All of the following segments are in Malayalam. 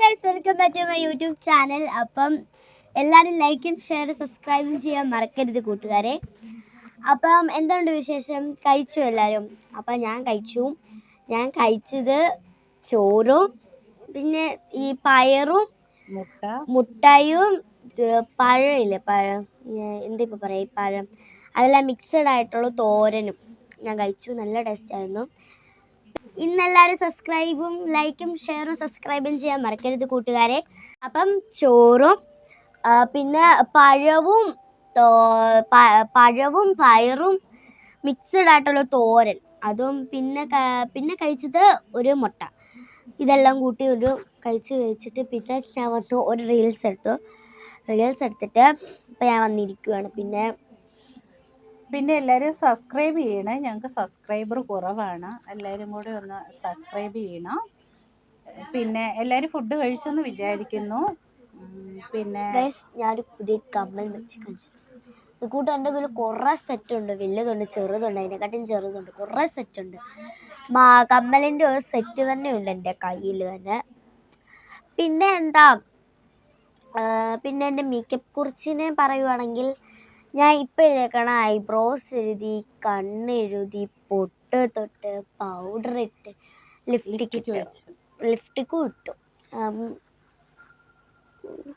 Guys, welcome back to my YouTube channel. അപ്പം എല്ലാവരും ലൈക്കും ഷെയർ സബ്സ്ക്രൈബും ചെയ്യാൻ മറക്കരുത് കൂട്ടുകാരെ. അപ്പം എന്തുണ്ട് വിശേഷം? കഴിച്ചു എല്ലാവരും? അപ്പം ഞാൻ കഴിച്ചത് ചോറും പിന്നെ ഈ പയറും മുട്ടയും പഴമില്ലേ, പഴം എന്തിപ്പോൾ പറയാ, ഈ പഴം അതെല്ലാം മിക്സഡ് ആയിട്ടുള്ള തോരനും ഞാൻ കഴിച്ചു. നല്ല ടേസ്റ്റ് ആയിരുന്നു. ഇന്നെല്ലാവരും സബ്സ്ക്രൈബും ലൈക്കും ഷെയറും സബ്സ്ക്രൈബും ചെയ്യാൻ മറക്കരുത് കൂട്ടുകാരെ. അപ്പം ചോറും പിന്നെ പഴവും പയറും മിക്സഡ് ആയിട്ടുള്ള തോരൻ, അതും പിന്നെ കഴിച്ചത് ഒരു മുട്ട. ഇതെല്ലാം കൂട്ടി കഴിച്ചിട്ട് പിന്നെ ഞാൻ വന്നു ഒരു റീൽസ് എടുത്തിട്ട് ഇപ്പം ഞാൻ വന്നിരിക്കുകയാണ്. പിന്നെ എല്ലാവരും സബ്സ്ക്രൈബ് ചെയ്യണേ. ഞങ്ങൾക്ക് സബ്സ്ക്രൈബർ കുറവാണ്. എല്ലാവരും കൂടെ ഒന്ന് സബ്സ്ക്രൈബ് ചെയ്യണം. പിന്നെ എല്ലാവരും ഫുഡ് കഴിച്ചെന്ന് വിചാരിക്കുന്നു. പിന്നെ ഞാനൊരു പുതിയ കമ്മൽ വെച്ച് കാണിച്ചു. ഇത് കൂട്ട് എൻ്റെ കയ്യിൽ കുറേ സെറ്റുണ്ട്. വലുതുണ്ട്, ചെറുതുണ്ട്, അതിനെക്കാട്ടും ചെറുതുണ്ട്, കുറേ സെറ്റുണ്ട്. കമ്മലിൻ്റെ ഒരു സെറ്റ് തന്നെ ഉണ്ട് എൻ്റെ കയ്യിൽ തന്നെ. പിന്നെ എൻ്റെ മേക്കപ്പ് കുറിച്ചിനെ പറയുവാണെങ്കിൽ, ഞാൻ ഇപ്പം എഴുതിയേക്കണ ഐബ്രോസ് എഴുതി, കണ്ണെഴുതി, പൊട്ട് തൊട്ട്, പൗഡർ ഇട്ട്, ലിപ്സ്റ്റിക്കും ഇട്ടു.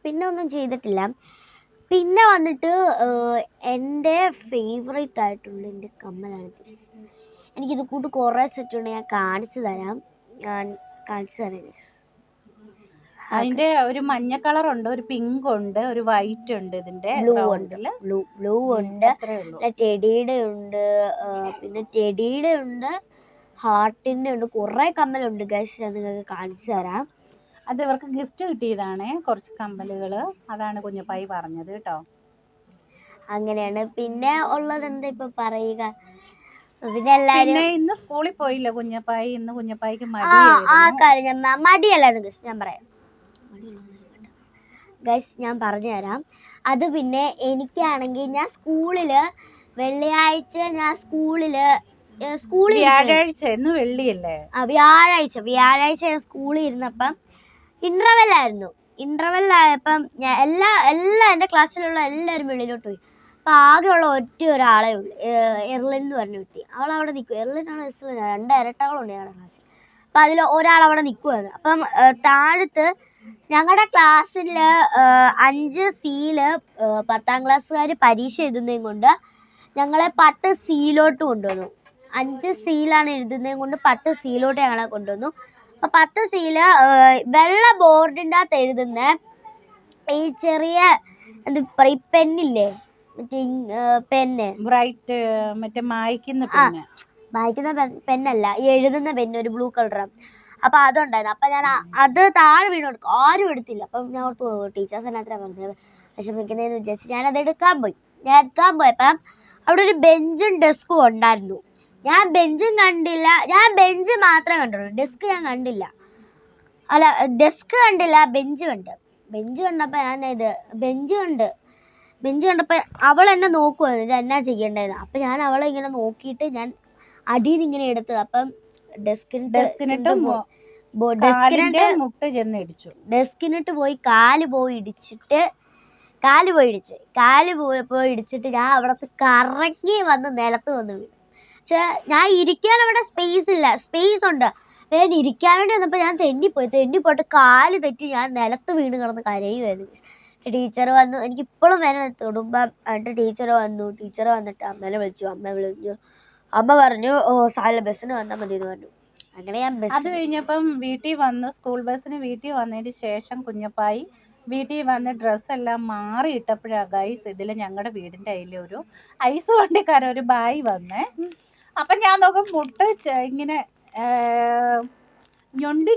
പിന്നെ ഒന്നും ചെയ്തിട്ടില്ല. പിന്നെ വന്നിട്ട് എൻ്റെ ഫേവറേറ്റ് ആയിട്ടുള്ള എൻ്റെ കമ്മലാണ് ഗൈസ്. എനിക്കിത് കൂട്ട് കുറേ സെറ്റുണ്ട്. ഞാൻ കാണിച്ചു തരാം ഗൈസ്. അതിന്റെ ഒരു മഞ്ഞ കളർ ഉണ്ട്, ഒരു പിങ്ക് ഉണ്ട്, ഒരു വൈറ്റ് ഉണ്ട്, ഇതിന്റെ ബ്ലൂ ഉണ്ട്, ടെഡിയുടെ ഉണ്ട്, പിന്നെ ടെഡിയുടെ ഉണ്ട്, ഹാർട്ടിന്റെ ഉണ്ട്, കുറെ കമ്മലുണ്ട് ഗൈസ്. ഞാൻ നിങ്ങൾക്ക് കാണിച്ചു തരാം. അത് ഇവർക്ക് ഗിഫ്റ്റ് കിട്ടിയതാണ്, കുറച്ച് കമ്മലുകൾ. അതാണ് കുഞ്ഞപ്പായി പറഞ്ഞത് കേട്ടോ. അങ്ങനെയാണ്. പിന്നെ ഉള്ളത് എന്താ ഇപ്പൊ പറയുക? പിന്നെ ഇന്ന് സ്കൂളിൽ പോയില്ല കുഞ്ഞപ്പായി. ഇന്ന് കുഞ്ഞപ്പായിക്ക് മടിയല്ല ഗൈസ്. ഞാൻ പറയാം ഗൈസ്, ഞാൻ പറഞ്ഞുതരാം. അത് പിന്നെ എനിക്കാണെങ്കിൽ ഞാൻ വെള്ളിയാഴ്ച വ്യാഴാഴ്ച ഇന്ന് വെള്ളിയല്ലേ, വ്യാഴാഴ്ച ഞാൻ സ്കൂളിൽ ഇരുന്നപ്പം ഇന്റർവെല്ലായപ്പം എല്ലാ എൻ്റെ ക്ലാസ്സിലുള്ള എല്ലാവരും വെളിയിലോട്ട് പോയി. അപ്പം ആകെയുള്ള ഒരാളെ ഉള്ളു, എർലിൻ എന്ന് പറഞ്ഞ കുട്ടി. അവളവിടെ നിൽക്കും. എർലിനാണ് രണ്ട് ഇരട്ടകളുണ്ട് ഞങ്ങളുടെ ക്ലാസ്സിൽ. അപ്പം അതിൽ ഒരാൾ അവിടെ നിൽക്കുമായിരുന്നു. അപ്പം താഴത്ത് ഞങ്ങളുടെ ക്ലാസ്സിൽ 5 C-യിൽ 10ാം ക്ലാസ്സുകാർ പരീക്ഷ എഴുതുന്നതും കൊണ്ട് ഞങ്ങളെ 10 C-യിലോട്ട് കൊണ്ടുവന്നു. 5 C-യിലാണ് എഴുതുന്നതും കൊണ്ട് 10 C-യിലോട്ട് ഞങ്ങളെ കൊണ്ടുവന്നു. അപ്പം 10 C-യിൽ വെള്ള ബോർഡിൻ്റെ അകത്ത് എഴുതുന്ന ഈ ചെറിയ എന്താ പറയുക, പെന്നില്ലേ, മറ്റേ പെന്ന്, ബ്രൈറ്റ്, മറ്റേ മായ്ക്കുന്ന പെന്നല്ല, ഈ എഴുതുന്ന പെന്ന്, ഒരു ബ്ലൂ കളറാണ്. അപ്പം അതുണ്ടായിരുന്നു. അപ്പം ഞാൻ അത് താഴെ വീണ് കൊടുക്കും. ആരും എടുത്തില്ല. അപ്പം ഞാൻ ഓർത്തു ടീച്ചേഴ്സ് എന്നാത്ര പറഞ്ഞത് വിഷമിക്കുന്നതെന്ന് വിചാരിച്ച് ഞാനത് എടുക്കാൻ പോയപ്പം അവിടെ ഒരു ബെഞ്ചും ഡെസ്കും ഉണ്ടായിരുന്നു. ഞാൻ ബെഞ്ചും കണ്ടില്ല, ഞാൻ ബെഞ്ച് മാത്രമേ കണ്ടുള്ളൂ, ഡെസ്ക് ഞാൻ കണ്ടില്ല. ഡെസ്ക് കണ്ടില്ല, ബെഞ്ച് കണ്ടപ്പോൾ ബെഞ്ച് കണ്ടപ്പോൾ അവൾ എന്നെ നോക്കുമായിരുന്നു, ഇത് എന്നാ ചെയ്യേണ്ടതെന്ന്. അപ്പം ഞാൻ അവളെ ഇങ്ങനെ നോക്കിയിട്ട് ഞാൻ അടിയിൽ നിന്ന് ഇങ്ങനെ എടുത്തത്. അപ്പം ഡെസ്കിനിട്ട് പോയി കാല് പോയി ഇടിച്ചിട്ട് ഞാൻ അവിടത്ത് കറങ്ങി വന്ന് നിലത്ത് വന്ന് വീണു. പക്ഷെ ഞാൻ ഇരിക്കാൻ അവിടെ സ്പേസ് ഉണ്ട്. ഞാൻ ഇരിക്കാൻ വേണ്ടി വന്നപ്പോൾ ഞാൻ തെന്നിപ്പോയിട്ട് കാല് തെറ്റി ഞാൻ നിലത്ത് വീണ് കിടന്ന് കരയുമായിരുന്നു. ടീച്ചർ വന്നു. എനിക്കിപ്പോഴും വേദന തൊടുമ്പം. എന്നിട്ട് ടീച്ചർ വന്നിട്ട് അമ്മ വിളിച്ചു. അമ്മ പറഞ്ഞു, ബസ്സിന് വന്നാൽ മതി എന്ന് പറഞ്ഞു. അങ്ങനെ ഞാൻ അത് കഴിഞ്ഞപ്പം സ്കൂൾ ബസ്സിന് വീട്ടിൽ വന്നതിന് ശേഷം കുഞ്ഞപ്പായി വീട്ടിൽ വന്ന് ഡ്രസ്സെല്ലാം മാറിയിട്ടപ്പോഴാണ് ഗൈസ് ഇതിൽ ഞങ്ങളുടെ വീടിൻ്റെ അതിൽ ഒരു ഐസ് വണ്ടിക്കാരൻ ഒരു ബായി വന്നേ. അപ്പം ഞാൻ നോക്കും മുട്ട് ഇങ്ങനെ ഞൊണ്ടി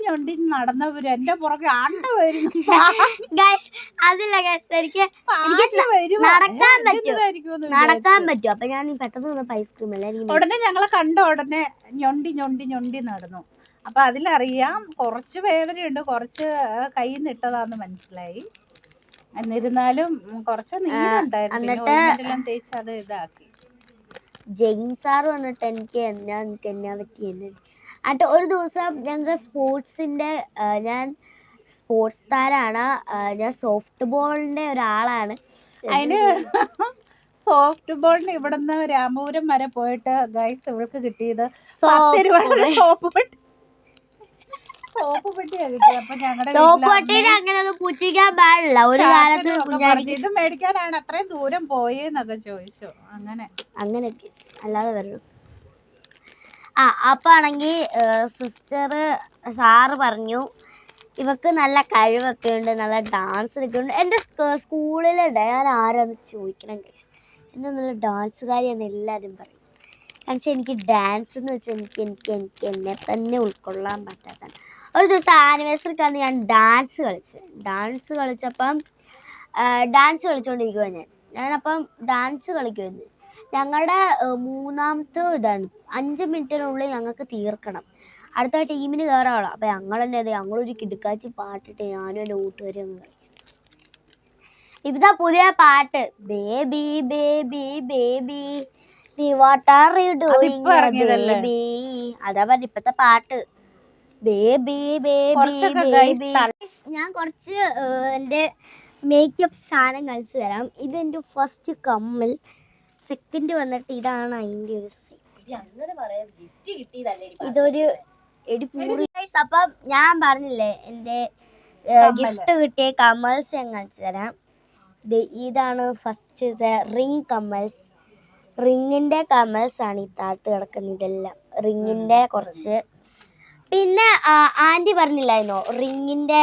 നടന്നവര് എന്റെ പുറകെ ആണ്ട് വരുന്നു. നടക്കാൻ പറ്റും. അപ്പൊ ഞാൻ പെട്ടെന്ന് ഐസ്ക്രീം ഉടനെ ഞങ്ങളെ കണ്ട ഉടനെ ഞൊണ്ടി നടന്നു. അപ്പൊ അതിലറിയാം കുറച്ച് വേദനയുണ്ട്, കുറച്ച് കയ്യിൽ നിന്ന് ഇട്ടതാന്ന് മനസ്സിലായി. എന്നിരുന്നാലും കുറച്ച് നീരുണ്ടായിരുന്നു. തേച്ച് അത് ഇതാക്കി. ജെയിൻ സാറ് വന്നിട്ട് എനിക്ക് എന്നാ പറ്റി. എന്നിട്ട് ഒരു ദിവസം ഞങ്ങൾക്ക് സ്പോർട്സിൻ്റെ ഞാൻ സ്പോർട്സ് താരാണ്. ഞാൻ സോഫ്റ്റ് ബോളിന്റെ ഒരാളാണ്. അതിന് സോഫ്റ്റ് ബോളിന് ഇവിടുന്ന് രാമപുരം വരെ പോയിട്ട് ഗൈസ് ഇവൾക്ക് കിട്ടിയത് 10 രൂപയുടെ സോപ്പ് പെട്ടിയാ കിട്ടിയത്. അപ്പൊ ഞങ്ങളുടെ സോപ്പ് പെട്ടിയിൽ അങ്ങനെ ഒന്നും പൂച്ചിക്കാൻ പാടില്ല. ഒരു കാലത്ത് ഇത് മേടിക്കാനാണ് അത്രയും ദൂരം പോയെന്നൊക്കെ ചോദിച്ചു. അങ്ങനെ അല്ലാതെ വരും. അപ്പൊ ആണെങ്കിൽ സാറ് പറഞ്ഞു ഇവക്ക് നല്ല കഴിവൊക്കെ ഉണ്ട്, നല്ല ഡാൻസ് ഒക്കെ ഉണ്ട്. എൻ്റെ സ്കൂളിൽ ഞാൻ ആരാന്ന് ചോദിക്കണം ഗൈസ്, എന്നെ നല്ല ഡാൻസുകാരിയാന്ന് എല്ലാവരും പറയും. കാരണം വെച്ചാൽ എനിക്ക് ഡാൻസ് എന്ന് വെച്ചാൽ എനിക്ക് എന്നെ തന്നെ ഉൾക്കൊള്ളാൻ പറ്റാത്തതാണ്. ഒരു ദിവസം ആനിവേഴ്സറിക്കാണ് ഞാൻ ഡാൻസ് കളിച്ചപ്പം ഡാൻസ് കളിച്ചുകൊണ്ടിരിക്കുവാണ് ഞാനപ്പം ഡാൻസ് കളിക്കുമായിരുന്നു. ഞങ്ങളുടെ 3ാമത്തെ ഇതാണ്, 5 മിനിറ്റിനുള്ളിൽ ഞങ്ങൾക്ക് തീർക്കണം. അടുത്ത ടീമിന് കയറാനുള്ള. അപ്പം ഞങ്ങളൊരു കിടുക്കാച്ചി പാട്ടിട്ട് ഞാനും എൻ്റെ കൂട്ടുകാരും അങ്ങ് കളിച്ചു. ഇതാ പുതിയ പാട്ട്, baby baby baby what are you doing baby. അതാ പറഞ്ഞ ഇപ്പത്തെ പാട്ട്, ബേബി ബേബി ബേബി. ഞാൻ കുറച്ച് എൻ്റെ മേക്കപ്പ് സാധനം കളിച്ചു തരാം. ഇതെൻ്റെ ഫസ്റ്റ് കമ്മൽ. സെക്കൻഡ് വന്നിട്ട് ഇതാണ് അതിൻ്റെ ഒരു ഇതൊരു അപ്പം ഞാൻ പറഞ്ഞില്ലേ എൻ്റെ ഗിഫ്റ്റ് കിട്ടിയ കമ്മൽസ് ഞാൻ കളിച്ചു തരാം. ഇതാണ് ഫസ്റ്റ് റിംഗ് കമ്മൽസ്. റിങ്ങിൻ്റെ കമ്മൽസ് ആണ് ഈ താഴത്ത് കിടക്കുന്നത്. ഇതെല്ലാം റിങ്ങിൻ്റെ കുറച്ച്. പിന്നെ ആൻറ്റി പറഞ്ഞില്ലായിരുന്നോ റിങ്ങിൻ്റെ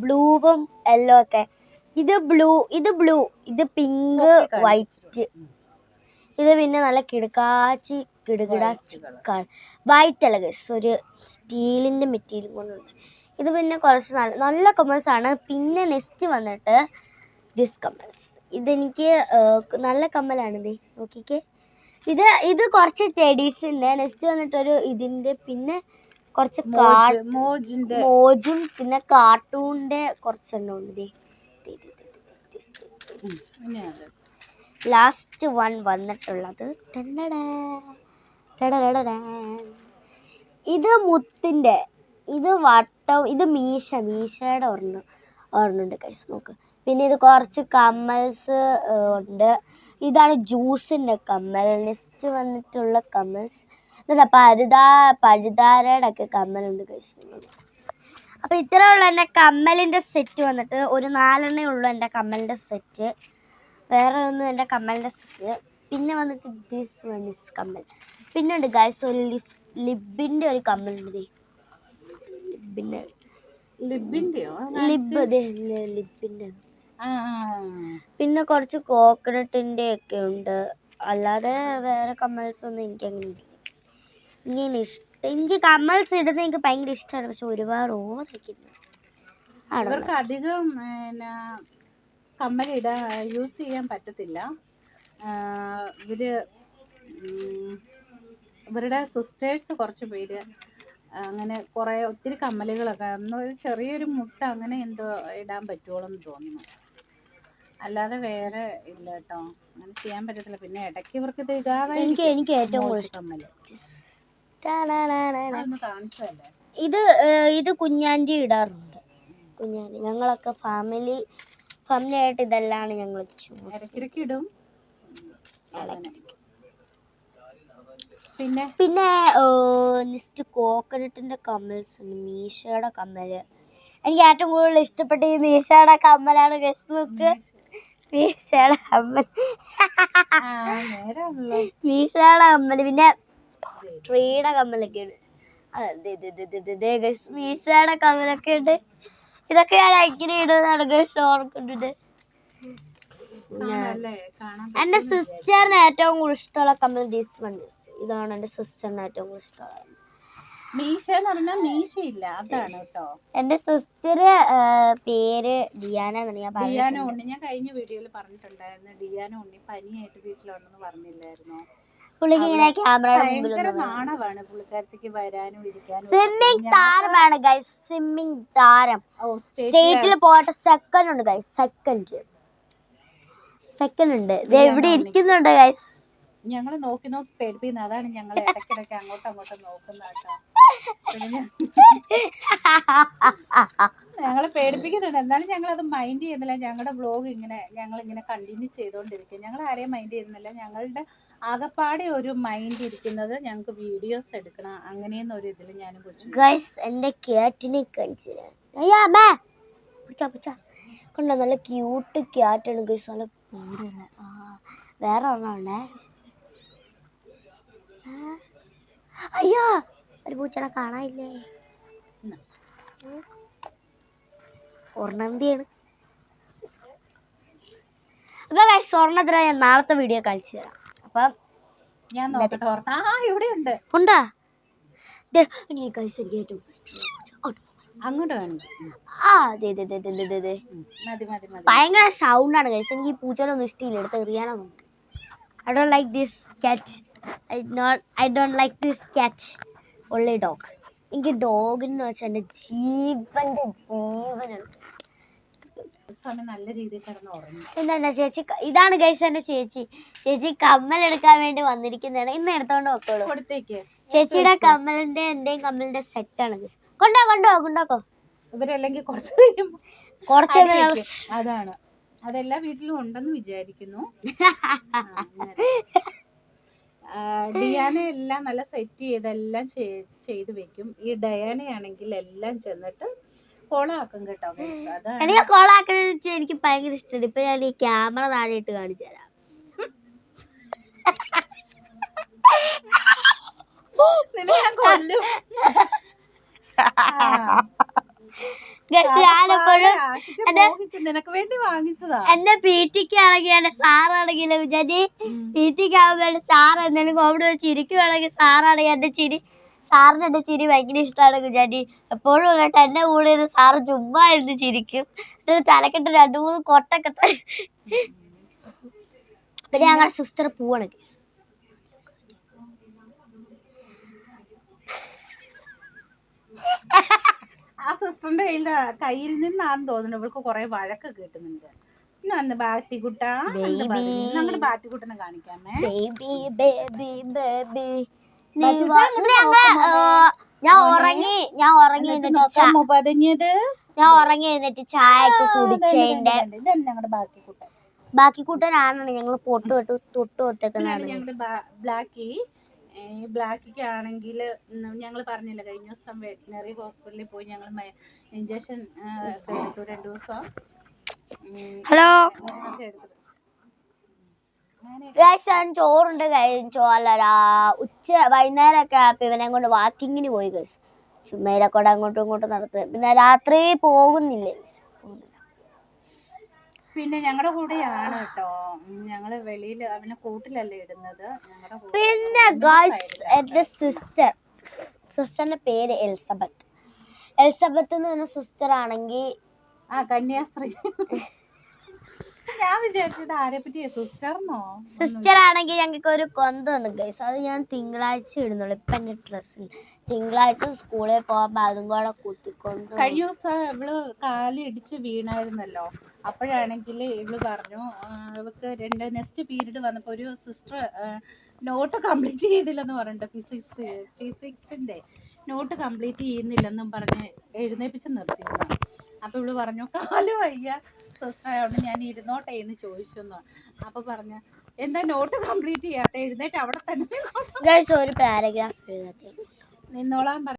ബ്ലൂവും യെല്ലോ ഒക്കെ. ഇത് ബ്ലൂ, ഇത് പിങ്ക്, വൈറ്റ്. ഇത് പിന്നെ നല്ല കിടുക്കാച്ചി വൈറ്റ് അല്ല ഗൈസ്, ഒരു സ്റ്റീലിൻ്റെ മെറ്റീരിയൽ കൊണ്ടുണ്ട്. ഇത് പിന്നെ കുറച്ച് നല്ല കമ്മൽസ് ആണ്. പിന്നെ നെക്സ്റ്റ് വന്നിട്ട് ദിസ് കമ്മൽസ്. ഇതെനിക്ക് നല്ല കമ്മലാണ്. ഇത് നോക്കിക്കേ, ഇത് കുറച്ച് ടെഡീസിൻ്റെ. നെക്സ്റ്റ് വന്നിട്ടൊരു ഇതിൻ്റെ, പിന്നെ കുറച്ച് മോജും പിന്നെ കാർട്ടൂണിൻ്റെ കുറച്ചെണ്ണം ഉണ്ട്. ലാസ്റ്റ് വൺ വന്നിട്ടുള്ളത് ഇത് മുത്തിൻ്റെ, ഇത് വട്ടം, ഇത് മീശയുടെ ഒരെണ്ണുണ്ട് കൈസ് നോക്ക്. പിന്നെ ഇത് കുറച്ച് കമ്മൽസ് ഉണ്ട്. ഇതാണ് ജ്യൂസിൻ്റെ കമ്മൽ. നെക്സ്റ്റ് വന്നിട്ടുള്ള കമ്മൽസ് ഇതാ പഴുതാരയുടെ ഒക്കെ കമ്മലുണ്ട് കൈസ്. അപ്പോൾ ഇത്ര ഉള്ള എൻ്റെ കമ്മലിൻ്റെ സെറ്റ് വന്നിട്ട് ഒരു 4 ഉള്ളൂ എൻ്റെ കമ്മലിൻ്റെ സെറ്റ്. വേറെ ഒന്നും എൻ്റെ കമ്മലിൻ്റെ സെറ്റ്. പിന്നെ വന്നിട്ട് ദിസ് വൺ ഇസ് കമ്മൽ. പിന്നെ ഉണ്ട് ഗൈസ് ഒരു ലിബിൻ്റെ ഒരു കമ്മലുണ്ട്. ലിബിൻ്റെ പിന്നെ കുറച്ച് കോക്കനട്ടിൻ്റെ ഒക്കെ ഉണ്ട്. അല്ലാതെ വേറെ കമ്മൽസ് ഒന്നും എനിക്കങ്ങനെ ഇല്ല. എനിക്ക് കമ്മൽസ് ഇടുന്നത് എനിക്ക് ഭയങ്കര ഇഷ്ടമാണ്. പക്ഷെ ഒരുപാട് ഓവറാക്കിയിരുന്നു. അവർക്ക് അധികം കമ്മൽ യൂസ് ചെയ്യാൻ പറ്റത്തില്ല. ഇവരുടെ സിസ്റ്റേഴ്സ് കുറച്ച് പേര് അങ്ങനെ ഒത്തിരി കമ്മലുകളൊക്കെ ഒരു ചെറിയൊരു മുട്ട അങ്ങനെ എന്തോ ഇടാൻ പറ്റുള്ളൂന്ന് തോന്നുന്നു. അല്ലാതെ വേറെ ഇല്ല കേട്ടോ, അങ്ങനെ ചെയ്യാൻ പറ്റത്തില്ല. പിന്നെ ഇടയ്ക്ക് ഇവർക്ക് ഇത് ഇടാതെ എനിക്ക് ഏറ്റവും കമ്മല് ഇത് കുഞ്ഞാൻ്റെ ഇടാറുണ്ട്. കുഞ്ഞാൻ്റെ ഞങ്ങളൊക്കെ ഫാമിലി ആയിട്ട് ഇതെല്ലാം ഞങ്ങൾ ഇടയ്ക്കിടയ്ക്ക് ഇടും. പിന്നെ നെക്സ്റ്റ് കോക്കനട്ടിൻ്റെ കമ്മൽസ് ഉണ്ട്. മീശയുടെ കമ്മല് എനിക്ക് ഏറ്റവും കൂടുതൽ ഇഷ്ടപ്പെട്ട ഈ മീശയുടെ കമ്മലാണ്. ഗസ് നോക്ക്, മീശയുടെ കമ്മൽ. പിന്നെ ട്രീയുടെ കമ്മലൊക്കെ ഉണ്ട്. മീശയുടെ കമ്മലൊക്കെ ഉണ്ട്. ഇതൊക്കെ ഞാൻ എങ്ങനെ ഇടുന്നതാണ് ഓർക്കുന്നത്. എൻ്റെ സിസ്റ്ററിന് ഏറ്റവും കൂടുതൽ ഇഷ്ടമുള്ള കമ്മൽ ദിസ് വൺ. ഇതാണ് എൻ്റെ സിസ്റ്ററിന് ഏറ്റവും കൂടുതൽ ഇഷ്ടമുള്ളത്. എൻ്റെ സിസ്റ്റർ പേര് ഡിയാന എന്നാണ്. ഞാൻ കഴിഞ്ഞ വീഡിയോയിൽ പറഞ്ഞിട്ടുണ്ടായിരുന്നു. ഡിയാന ഉണ്ണി പനിയായിട്ട് വീട്ടിലുണ്ടെന്ന് പറഞ്ഞില്ലായിരുന്നോ? പുള്ളിക്ക് ഇങ്ങനെ ക്യാമറയുടെ മുമ്പിൽ നാണമാണ് പുള്ളിക്കാരത്തേക്ക് വരാനും ഇരിക്കാനും. സ്വിമ്മിംഗ് താരമാണ് ഗൈസ്, സ്വിമ്മിംഗ് താരം. സ്റ്റേറ്റിൽ പോയിട്ട് സെക്കൻഡ് ഉണ്ട് ഗൈസ്, സെക്കൻഡ് ഉണ്ട്. എവിടെ ഇരിക്കുന്നുണ്ട് ഗൈസ്, ഞങ്ങൾ നോക്കി നോക്കി പേടിപ്പിക്കുന്നത്. അതാണ് ഞങ്ങൾ ഇടയ്ക്കിടയ്ക്ക് അങ്ങോട്ടും അങ്ങോട്ടും നോക്കുന്ന കേട്ടോ. ഞങ്ങളെ പേടിപ്പിക്കുന്നുണ്ട്, എന്നാലും ഞങ്ങളത് മൈൻഡ് ചെയ്യുന്നില്ല. ഞങ്ങളുടെ വ്ലോഗ് ഞങ്ങളിങ്ങനെ കണ്ടിന്യൂ ചെയ്തുകൊണ്ടിരിക്കും. ഞങ്ങൾ ആരെയും മൈൻഡ് ചെയ്യുന്നില്ല. ഞങ്ങളുടെ ആകപ്പാടെ ഒരു മൈൻഡ് ഇരിക്കുന്നത് ഞങ്ങൾക്ക് വീഡിയോസ് എടുക്കണം അങ്ങനെയെന്നൊരു ഇതിൽ ഞാനും കൊച്ചു. ഗൈസ് എൻ്റെ ക്യാറ്റിനെ കാണിച്ചു തരാം. അയ്യോ അമ്മേ കണ്ടോ, നല്ല ക്യൂട്ട് ക്യാറ്റാണ് ഗൈസ്, നല്ല പൂരുള്ള. വേറെ ഒരെണ്ണമുണ്ടേ. അയ്യോ ഒരു പൂച്ചനെ കാണാനില്ലേ? ഒരെണ്ണന്തിയാണ്. അപ്പൊ ഗൈസ് സ്വർണ്ണത്തിന് ഞാൻ നാളത്തെ വീഡിയോ കാണിച്ചു തരാം. അപ്പം ഞാൻ നോക്കട്ടെ. ഇവിടെ ഉണ്ട്. ഉണ്ടാ നീ ഗൈസ് എനിക്ക് ഏറ്റവും അങ്ങോട്ട് കാണിക്കും. ഭയങ്കര സൗണ്ടാണ് ഗൈസ്. എനിക്ക് ഈ പൂച്ചനൊന്നും ഇഷ്ടമില്ല, എടുത്ത് എറിയാനൊന്നും. I don't like this cat. I don't like this cat. Only dog. എനിക്ക് ഡോഗിന് വെച്ചാൽ എൻ്റെ ജീവനാണ്. നല്ല രീതിയിൽ കിടന്ന് ഉറങ്ങി. എന്താ ചേച്ചി, ഇതാണ് ഗൈസ് എൻ്റെ ചേച്ചി. ചേച്ചി കമ്മൽ എടുക്കാൻ വേണ്ടി വന്നിരിക്കുന്നതാണ്. ഇന്ന് എടുത്തോണ്ട് വെക്കോളൂ. കൊടുത്തേക്ക്. ചേച്ചിയുടെ കമ്മലിന്റെ എന്റെയും കമ്മലിന്റെ സെറ്റാണ് ഗൈസ്. കൊണ്ടാക്കോ. ഇവരല്ലെങ്കിൽ കുറച്ച് അതാണ്. അതെല്ലാ വീട്ടിലും ഉണ്ടെന്ന് വിചാരിക്കുന്നു. ഡിയാന എല്ലാം നല്ല സെറ്റ് ചെയ്തെല്ലാം ചെയ്ത് വെക്കും. ഈ ഡയാനയാണെങ്കിൽ എല്ലാം ചെന്നിട്ട് കോളാക്കും കേട്ടോ. എനിക്ക് കോളാക്കുന്നത് വെച്ചാൽ എനിക്ക് ഭയങ്കര ഇഷ്ടമാണ്. ഇപ്പൊ ഞാൻ ഈ ക്യാമറ താഴെ ഇട്ട് കാണിച്ചു തരാം. നിനക്ക് വേണ്ടി വാങ്ങിച്ചതാ. എന്റെ പീറ്റിക്ക് ആണെങ്കിൽ എന്റെ സാറാണെങ്കിലും വിചാരി പീറ്റിക്ക് ആകുമ്പോ സാർ എന്തെങ്കിലും കോമഡി വെച്ച് ചിരിക്കുവാണെങ്കിൽ സാറാണെങ്കിൽ സാറിന് എന്റെ ചിരി ഭയങ്കര ഇഷ്ടമാണ് വിചാരി. എപ്പോഴും കേട്ടോ എന്റെ കൂടെ സാറ് ചുമ്മാ ഇരുന്ന് ചിരിക്കും. തലക്കെട്ട് 2-3 കൊട്ടൊക്കെ. പിന്നെ ഞങ്ങളുടെ സിസ്റ്റർ പോവാണ്. ആ സിസ്റ്ററിന്റെ കയ്യിൽ നിന്നാന്ന് തോന്നുന്നു ഇവൾക്ക് കുറെ വഴക്ക് കിട്ടുന്നുണ്ട്. ഞങ്ങളുടെ ബാത്തിക്കുട്ടനെ കാണിക്കാമേ. ഞാൻ ഉറങ്ങി എന്നിട്ട് ചായയൊക്കെ കുടിച്ചതിന്റെ ഞങ്ങളുടെ ബാക്കിക്കൂട്ടനാണ് ഞങ്ങൾ തൊട്ട് ഒത്തേക്കുന്നതാണ്. ഞങ്ങളുടെ ബ്ലാക്കിക്ക് ആണെങ്കിൽ ഞങ്ങൾ പറഞ്ഞില്ല കഴിഞ്ഞ ദിവസം വെറ്റിനറി ഹോസ്പിറ്റലിൽ പോയി ഞങ്ങൾ ഇഞ്ചക്ഷൻ എടുത്തു 2 ദിവസം. ഹലോ ചോറുണ്ട്. വൈകുന്നേരമൊക്കെ ഇവനെ കൊണ്ട് വാക്കിങ്ങിന് പോയി ഗൈസ്. ചുമ്മയിലൊക്കെ അങ്ങോട്ടും ഇങ്ങോട്ടും നടത്തുക. പിന്നെ രാത്രി പോകുന്നില്ലേ. പിന്നെ ഞങ്ങളുടെ കൂടെയാണ് കേട്ടോ. ഞങ്ങള് വെളിയിൽ അവനെ കൂട്ടിലല്ല ഇടുന്നത്. പിന്നെ ഗൈസ് എന്റെ സിസ്റ്ററിന്റെ പേര് എലിസബത്ത് എന്ന് പറഞ്ഞ സിസ്റ്റർ ആണെങ്കിൽ കന്യാശ്രീ. ഞാൻ വിചാരിച്ചത് ആരെ പറ്റിയ സിസ്റ്റർ ആണെങ്കിൽ ഞങ്ങൾക്ക് ഒരു കൊന്ത തന്നു ഗൈസ്. അത് ഞാൻ തിങ്കളാഴ്ച ഇടുന്നുള്ളൂ. ഇപ്പൊ എന്റെ ഡ്രസ്സിൽ തിങ്കളാഴ്ച സ്കൂളിൽ പോകുമ്പോ അതും കൂടെ കുത്തിക്കൊണ്ട്. കഴിഞ്ഞ ദിവസം ഇവള് കാലിടിച്ച് വീണായിരുന്നല്ലോ. അപ്പോഴാണെങ്കിൽ ഇവള് പറഞ്ഞു ഇവക്ക് നെക്സ്റ്റ് പീരീഡ് വന്നപ്പോ ഒരു സിസ്റ്റർ നോട്ട് കംപ്ലീറ്റ് ചെയ്തില്ലെന്ന് പറഞ്ഞിട്ട് ഫിസിക്സിന്റെ നോട്ട് കംപ്ലീറ്റ് ചെയ്യുന്നില്ലെന്നും പറഞ്ഞ് എഴുന്നേപ്പിച്ച് നിർത്തിയിരുന്നു. അപ്പൊ ഇവള് പറഞ്ഞു കാല് വയ്യ സിസ്റ്റർ ആയതുകൊണ്ട് ഞാൻ ഇരുന്നോട്ടെ എന്ന് ചോദിച്ചു. അപ്പൊ പറഞ്ഞു എന്താ നോട്ട് കംപ്ലീറ്റ് ചെയ്യാത്ത, എഴുന്നേറ്റ് അവിടെ തന്നെ ഒരു പാരഗ്രാഫ് നിന്നോളാൻ.